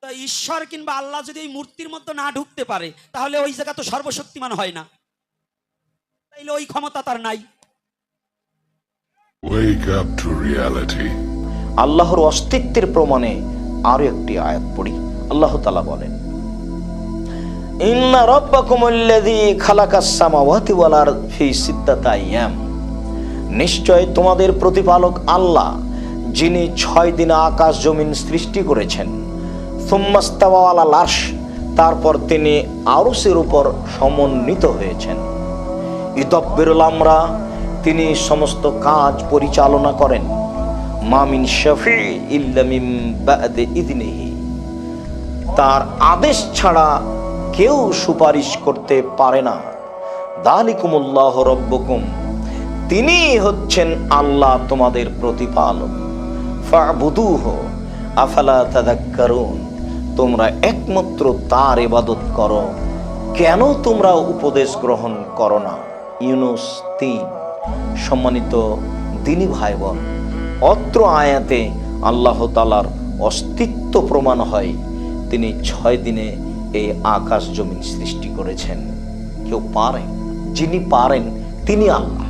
তো ঈশ্বর কিংবা আল্লাহ যদি ওই মূর্তির মধ্যে না ঢুকতে পারে, তাহলে ওই জায়গা তো সর্বশক্তিমান হয় না, তাইলে ওই ক্ষমতা তার নাই। Wake up to reality. আল্লাহর অস্তিত্বের প্রমাণে আরো একটি আয়াত পড়ি। আল্লাহ তাআলা বলেন, ইন্না রাব্বাকুমুল্লাযী খালাকাস সামাওয়াতি ওয়াল আরদ ফি সিত্তাতি আইয়াম, নিশ্চয় তোমাদের প্রতিপালক আল্লাহ, যিনি 6 দিনে আকাশ জমিন সৃষ্টি করেছেন। সুম্মাস্তাওয়া আলাল আরশ, তারপর তিনি আরশের উপর সমন্বিত হয়েছেন। ইউদাব্বিরুল আমরা, তিনি সমস্ত কাজ পরিচালনা করেন। মা মিন শাফি ইল্লা মিন বা'দি ইযনিহি, তার আদেশ ছাড়া কেউ সুপারিশ করতে পারে না। যালিকুমুল্লাহু রাব্বুকুম, তিনি হচ্ছেন আল্লাহ তোমাদের প্রতিপালক। ফা'বুদুহু আফালা তাযাক্কারুন, তোমরা একমাত্র তার ইবাদত করো, কেন তোমরা উপদেশ গ্রহণ করো না? ইউনূস 3। সম্মানিত দ্বীনী ভাই বোন, অত্র আয়াতে আল্লাহ তাআলার অস্তিত্ব প্রমাণ হয়। তিনি 6 দিনে এই আকাশ জমিন সৃষ্টি করেছেন। কেউ পারে? যিনি পারেন তিনি আল্লাহ।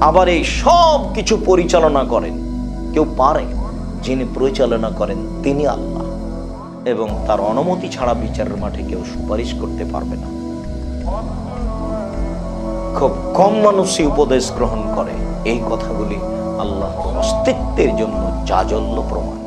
আবার এই সব কিছু পরিচালনা করেন কেউ পারে? যিনি পরিচালনা করেন তিনি আল্লাহ, এবং তার অনুমতি ছাড়া বিচারের মাঠে কেউ সুপারিশ করতে পারবে না। খুব কম মানুষই উপদেশ গ্রহণ করে। এই কথাগুলি আল্লাহর অস্তিত্বের জন্য জাজল্য প্রমাণ।